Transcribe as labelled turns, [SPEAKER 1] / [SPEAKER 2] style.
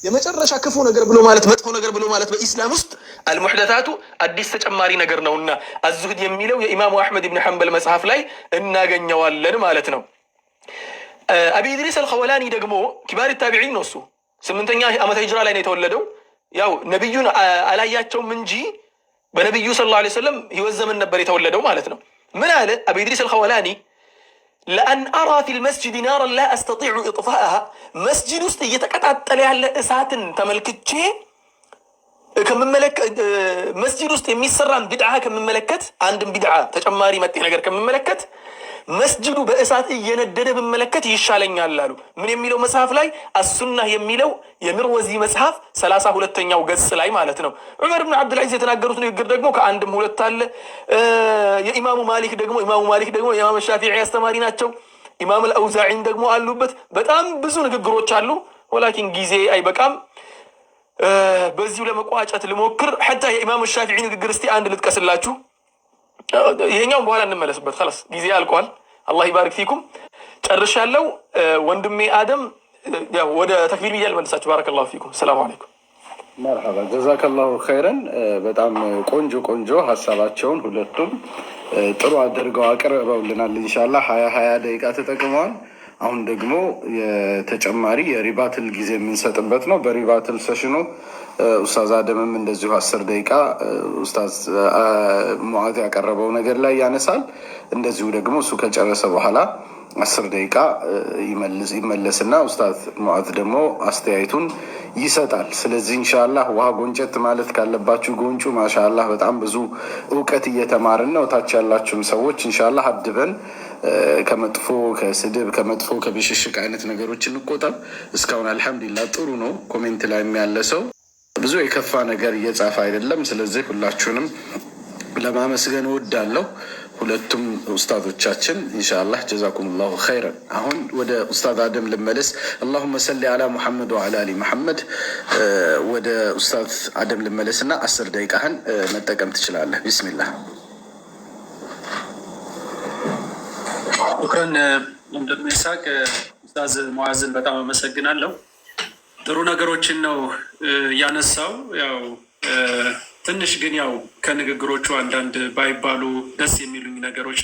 [SPEAKER 1] የመጨረሻ ክፉ ነገር ብሎ ማለት መጥፎ ነገር ብሎ ማለት በኢስላም ውስጥ አልሙህደታቱ አዲስ ተጨማሪ ነገር ነውና አዝሁድ የሚለው የኢማሙ አህመድ ኢብኑ ሐንበል መጽሐፍ ላይ እናገኘዋለን ማለት ነው። አቢ ኢድሪስ አልኸወላኒ ደግሞ ኪባር ታቢዒን ነው። እሱ 8ኛ ዓመተ ሂጅራ ላይ ነው የተወለደው። ያው ነብዩን አላያቸውም እንጂ በነብዩ ሰለላሁ ዐለይሂ ወሰለም ህይወት ዘመን ነበር የተወለደው ማለት ነው። ምን አለ አቢ ኢድሪስ አልኸወላኒ ለአን አራ ፊል መስጂድ ናራን ላ አስተጢዑ ኢጥፋአሃ መስጂድ ውስጥ እየተቀጣጠለ ያለ እሳትን ተመልክቼ መስጂድ ውስጥ የሚሰራን ቢድዓ ከምመለከት አንድም ቢድዓ ተጨማሪ መጤ ነገር ከምመለከት መስጂዱ በእሳት እየነደደ ብመለከት ይሻለኛል አሉ። ምን የሚለው መጽሐፍ ላይ አሱናህ የሚለው የሚርወዚ መጽሐፍ 32ኛው ገጽ ላይ ማለት ነው። ዑመር ኢብኑ አብዱልዓዚዝ የተናገሩት ንግግር ደግሞ ከአንድም ሁለት አለ። የኢማሙ ማሊክ ደግሞ የኢማም ሻፊዒ አስተማሪ ናቸው። ኢማም አልአውዛዒን ደግሞ አሉበት። በጣም ብዙ ንግግሮች አሉ። ወላኪን ጊዜ አይበቃም። በዚሁ ለመቋጨት ልሞክር። ሐታ የኢማም ሻፊዒ ንግግር እስቲ አንድ ልጥቀስላችሁ። ይሄኛው በኋላ እንመለስበት። خلاص ጊዜ አልቋል። አላህ ይባርክ ፊኩም። ጨርሻለሁ። ወንድሜ አደም ያው ወደ ተክቢር ብያል መልሳችሁ። ባረከላሁ ፊኩም። ሰላም አለይኩም።
[SPEAKER 2] መርሐባ ጀዛከላሁ ኸይረን። በጣም ቆንጆ ሀሳባቸውን ሁለቱም ጥሩ አድርገው አቅርበውልናል። ኢንሻአላህ 20 ደቂቃ ተጠቅመዋል። አሁን ደግሞ የተጨማሪ የሪባትል ጊዜ የምንሰጥበት ነው። በሪባትል ሰሽኑ ኡስታዝ አደምም እንደዚሁ 10 ደቂቃ ኡስታዝ ሙዓዝ ያቀረበው ነገር ላይ ያነሳል። እንደዚሁ ደግሞ እሱ ከጨረሰ በኋላ 10 ደቂቃ ይመለስና ኡስታዝ ሙዓዝ ደግሞ አስተያየቱን ይሰጣል። ስለዚህ ኢንሻአላህ ውሃ ጎንጨት ማለት ካለባችሁ ጎንጩ። ማሻአላህ በጣም ብዙ እውቀት እየተማርን ነው። ታች ያላችሁም ሰዎች ኢንሻአላህ አድበን ከመጥፎ ከስድብ ከመጥፎ ከብሽሽቅ አይነት ነገሮች እንቆጠብ። እስካሁን አልሐምዱሊላህ ጥሩ ነው። ኮሜንት ላይ ያለ ሰው ብዙ የከፋ ነገር እየጻፈ አይደለም። ስለዚህ ሁላችሁንም ለማመስገን እወዳለሁ። ሁለቱም ኡስታዞቻችን ኢንሻአላህ ጀዛኩሙላሁ ኸይረን። አሁን ወደ ኡስታዝ አደም ልመለስ። اللهم صل على محمد وعلى ال محمد። ወደ ኡስታዝ አደም ልመለስና 10 ደቂቃህን መጠቀም ትችላለህ። ቢስሚላህ።
[SPEAKER 3] ሹክራን እንደሚሳቅ ኡስታዝ ሙዓዝን በጣም አመሰግናለሁ። ጥሩ ነገሮችን ነው ያነሳው። ያው ትንሽ ግን ያው ከንግግሮቹ አንዳንድ ባይባሉ ደስ የሚሉኝ ነገሮች